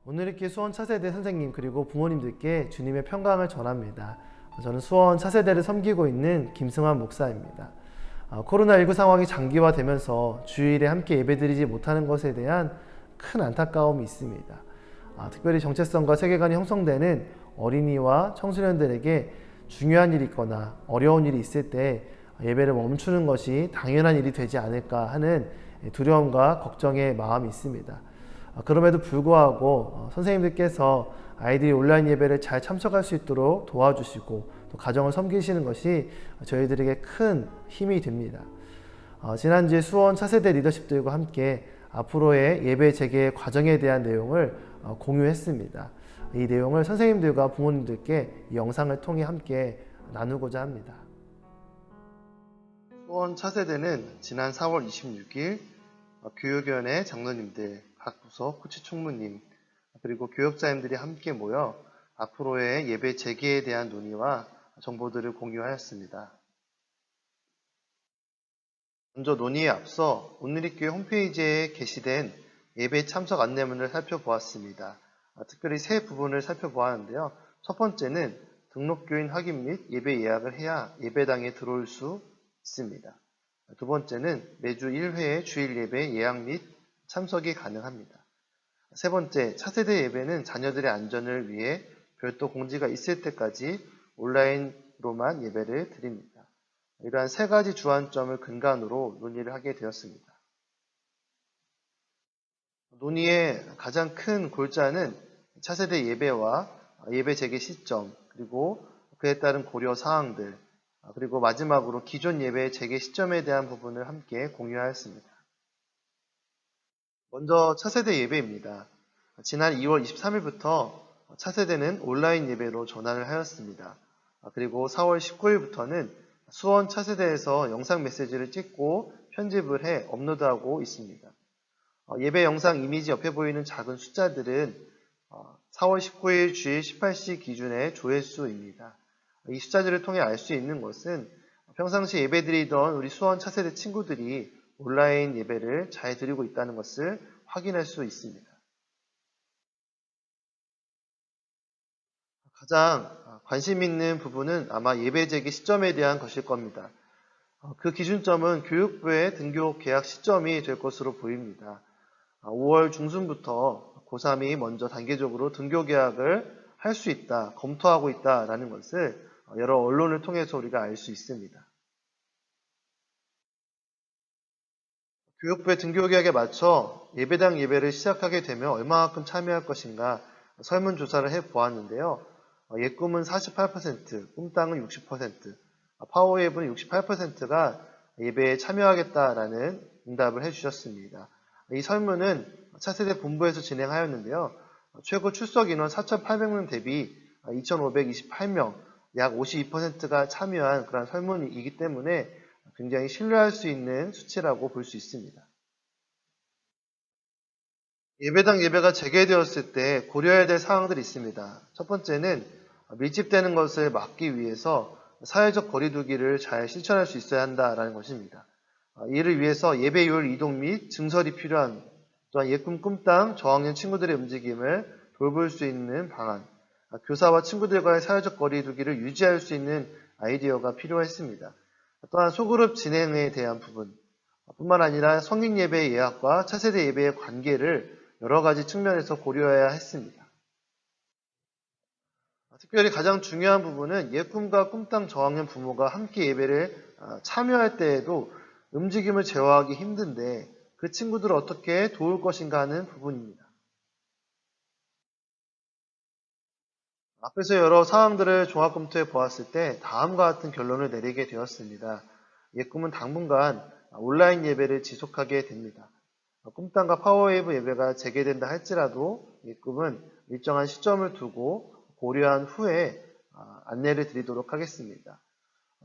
오늘 이렇게 수원 차세대 선생님 그리고 부모님들께 주님의 평강을 전합니다. 저는 수원 차세대를 섬기고 있는 김승환 목사입니다. 코로나19 상황이 장기화되면서 주일에 함께 예배드리지 못하는 것에 대한 큰 안타까움이 있습니다. 특별히 정체성과 세계관이 형성되는 어린이와 청소년들에게 중요한 일이 있거나 어려운 일이 있을 때 예배를 멈추는 것이 당연한 일이 되지 않을까 하는 두려움과 걱정의 마음이 있습니다. 그럼에도 불구하고 선생님들께서 아이들이 온라인 예배를 잘 참석할 수 있도록 도와주시고 또 가정을 섬기시는 것이 저희들에게 큰 힘이 됩니다. 지난주에 수원 차세대 리더십들과 함께 앞으로의 예배 재개 과정에 대한 내용을 공유했습니다. 이 내용을 선생님들과 부모님들께 이 영상을 통해 함께 나누고자 합니다. 수원 차세대는 지난 4월 26일 교육위원회 장로님들, 각 부서 코치 총무님, 그리고 교역자님들이 함께 모여 앞으로의 예배 재개에 대한 논의와 정보들을 공유하였습니다. 먼저 논의에 앞서 오늘리교회 홈페이지에 게시된 예배 참석 안내문을 살펴보았습니다. 특별히 세 부분을 살펴보았는데요. 첫 번째는 등록교인 확인 및 예배 예약을 해야 예배당에 들어올 수 있습니다. 두 번째는 매주 1회의 주일 예배 예약 및 참석이 가능합니다. 세 번째, 차세대 예배는 자녀들의 안전을 위해 별도 공지가 있을 때까지 온라인으로만 예배를 드립니다. 이러한 세 가지 주안점을 근간으로 논의를 하게 되었습니다. 논의의 가장 큰 골자는 차세대 예배와 예배 재개 시점, 그리고 그에 따른 고려 사항들, 그리고 마지막으로 기존 예배 재개 시점에 대한 부분을 함께 공유하였습니다. 먼저 차세대 예배입니다. 지난 2월 23일부터 차세대는 온라인 예배로 전환을 하였습니다. 그리고 4월 19일부터는 수원 차세대에서 영상 메시지를 찍고 편집을 해 업로드하고 있습니다. 예배 영상 이미지 옆에 보이는 작은 숫자들은 4월 19일 주일 18시 기준의 조회수입니다. 이 숫자들을 통해 알 수 있는 것은 평상시 예배드리던 우리 수원 차세대 친구들이 온라인 예배를 잘 드리고 있다는 것을 확인할 수 있습니다. 가장 관심 있는 부분은 아마 예배 재개 시점에 대한 것일 겁니다. 그 기준점은 교육부의 등교 계약 시점이 될 것으로 보입니다. 5월 중순부터 고3이 먼저 단계적으로 등교 계약을 할 수 있다, 검토하고 있다라는 것을 여러 언론을 통해서 우리가 알 수 있습니다. 교육부의 등교 계약에 맞춰 예배당 예배를 시작하게 되면 얼마만큼 참여할 것인가 설문조사를 해보았는데요. 예꿈은 48%, 꿈땅은 60%, 파워웨이브는 68%가 예배에 참여하겠다라는 응답을 해주셨습니다. 이 설문은 차세대 본부에서 진행하였는데요. 최고 출석 인원 4,800명 대비 2,528명, 약 52%가 참여한 그런 설문이기 때문에 굉장히 신뢰할 수 있는 수치라고 볼 수 있습니다. 예배당 예배가 재개되었을 때 고려해야 될 사항들이 있습니다. 첫 번째는 밀집되는 것을 막기 위해서 사회적 거리두기를 잘 실천할 수 있어야 한다는 것입니다. 이를 위해서 예배요일 이동 및 증설이 필요한, 또한 예꿈 꿈땅 저학년 친구들의 움직임을 돌볼 수 있는 방안, 교사와 친구들과의 사회적 거리두기를 유지할 수 있는 아이디어가 필요했습니다. 또한 소그룹 진행에 대한 부분 뿐만 아니라 성인 예배 예약과 차세대 예배의 관계를 여러 가지 측면에서 고려해야 했습니다. 특별히 가장 중요한 부분은 예꿈과 꿈땅 저학년 부모가 함께 예배를 참여할 때에도 움직임을 제어하기 힘든데 그 친구들을 어떻게 도울 것인가 하는 부분입니다. 앞에서 여러 사항들을 종합 검토해 보았을 때 다음과 같은 결론을 내리게 되었습니다. 예꿈은 당분간 온라인 예배를 지속하게 됩니다. 꿈땅과 파워웨이브 예배가 재개된다 할지라도 예꿈은 일정한 시점을 두고 고려한 후에 안내를 드리도록 하겠습니다.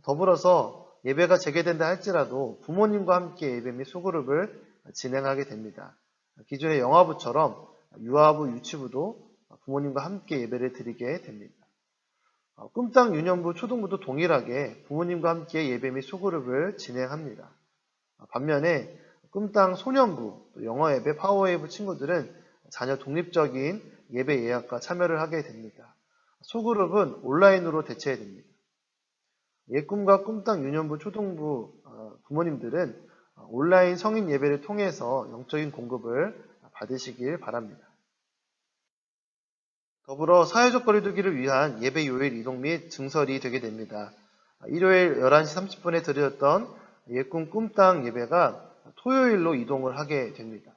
더불어서 예배가 재개된다 할지라도 부모님과 함께 예배 및 소그룹을 진행하게 됩니다. 기존의 영화부처럼 유아부, 유치부도 부모님과 함께 예배를 드리게 됩니다. 꿈땅 유년부, 초등부도 동일하게 부모님과 함께 예배 및 소그룹을 진행합니다. 반면에 꿈땅 소년부, 영어 예배, 파워웨이브 친구들은 자녀 독립적인 예배 예약과 참여를 하게 됩니다. 소그룹은 온라인으로 대체해야 됩니다. 예꿈과 꿈땅 유년부 초등부 부모님들은 온라인 성인 예배를 통해서 영적인 공급을 받으시길 바랍니다. 더불어 사회적 거리두기를 위한 예배 요일 이동 및 증설이 되게 됩니다. 일요일 11시 30분에 드렸던 예꿈 꿈땅 예배가 토요일로 이동을 하게 됩니다.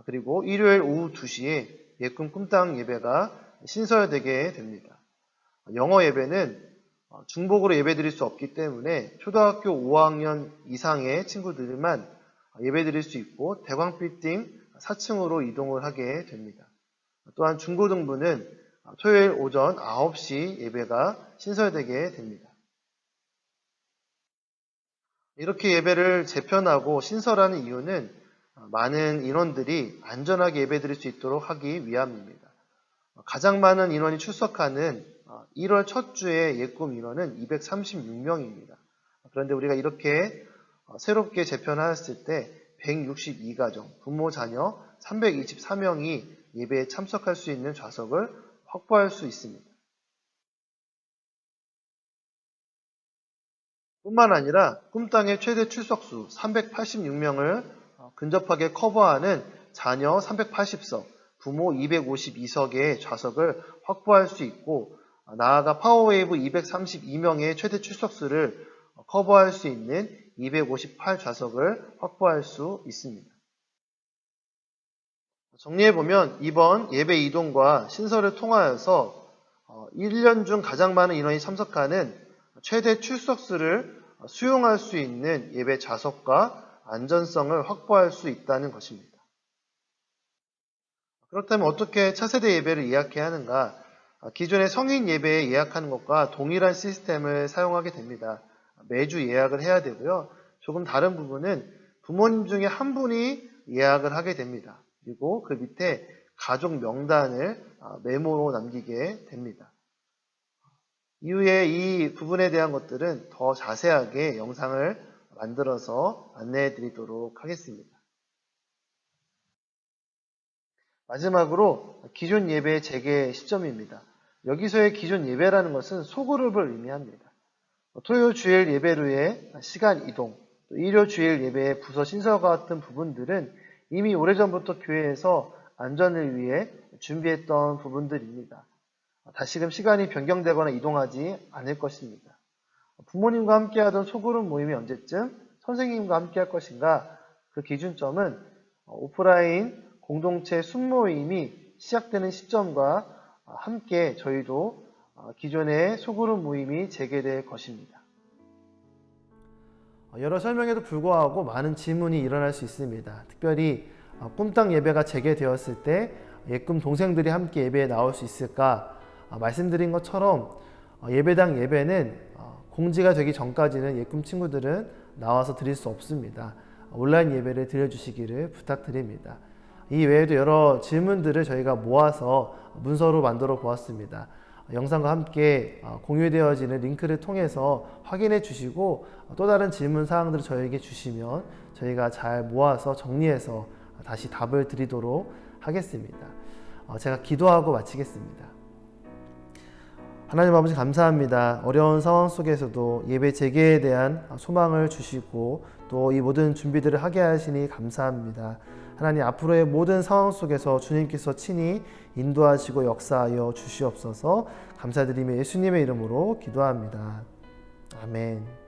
그리고 일요일 오후 2시에 예꿈 꿈땅 예배가 신설되게 됩니다. 영어 예배는 중복으로 예배드릴 수 없기 때문에 초등학교 5학년 이상의 친구들만 예배드릴 수 있고 대광빌딩 4층으로 이동을 하게 됩니다. 또한 중고등부는 토요일 오전 9시 예배가 신설되게 됩니다. 이렇게 예배를 재편하고 신설하는 이유는 많은 인원들이 안전하게 예배드릴 수 있도록 하기 위함입니다. 가장 많은 인원이 출석하는 1월 첫 주의 예꿈 인원은 236명입니다. 그런데 우리가 이렇게 새롭게 재편하였을 때 162가정, 부모, 자녀 324명이 예배에 참석할 수 있는 좌석을 확보할 수 있습니다. 뿐만 아니라 꿈땅의 최대 출석수 386명을 근접하게 커버하는 자녀 380석, 부모 252석의 좌석을 확보할 수 있고 나아가 파워웨이브 232명의 최대 출석수를 커버할 수 있는 258좌석을 확보할 수 있습니다. 정리해보면 이번 예배 이동과 신설을 통하여서 1년 중 가장 많은 인원이 참석하는 최대 출석수를 수용할 수 있는 예배 좌석과 안전성을 확보할 수 있다는 것입니다. 그렇다면 어떻게 차세대 예배를 예약해야 하는가? 기존의 성인 예배에 예약하는 것과 동일한 시스템을 사용하게 됩니다. 매주 예약을 해야 되고요. 조금 다른 부분은 부모님 중에 한 분이 예약을 하게 됩니다. 그리고 그 밑에 가족 명단을 메모로 남기게 됩니다. 이후에 이 부분에 대한 것들은 더 자세하게 영상을 만들어서 안내해 드리도록 하겠습니다. 마지막으로 기존 예배 재개 시점입니다. 여기서의 기존 예배라는 것은 소그룹을 의미합니다. 토요 주일 예배로의 시간 이동, 일요 주일 예배의 부서 신설과 같은 부분들은 이미 오래전부터 교회에서 안전을 위해 준비했던 부분들입니다. 다시금 시간이 변경되거나 이동하지 않을 것입니다. 부모님과 함께하던 소그룹 모임이 언제쯤 선생님과 함께할 것인가? 그 기준점은 오프라인 공동체 순모임이 시작되는 시점과 함께 저희도 기존의 소그룹 모임이 재개될 것입니다. 여러 설명에도 불구하고 많은 질문이 일어날 수 있습니다. 특별히 꿈땅 예배가 재개되었을 때 예꿈 동생들이 함께 예배에 나올 수 있을까? 말씀드린 것처럼 예배당 예배는 공지가 되기 전까지는 예꿈 친구들은 나와서 드릴 수 없습니다. 온라인 예배를 드려주시기를 부탁드립니다. 이 외에도 여러 질문들을 저희가 모아서 문서로 만들어 보았습니다. 영상과 함께 공유되어지는 링크를 통해서 확인해 주시고 또 다른 질문 사항들을 저희에게 주시면 저희가 잘 모아서 정리해서 다시 답을 드리도록 하겠습니다. 제가 기도하고 마치겠습니다. 하나님 아버지 감사합니다. 어려운 상황 속에서도 예배 재개에 대한 소망을 주시고 또 이 모든 준비들을 하게 하시니 감사합니다. 하나님 앞으로의 모든 상황 속에서 주님께서 친히 인도하시고 역사하여 주시옵소서. 감사드리며 예수님의 이름으로 기도합니다. 아멘.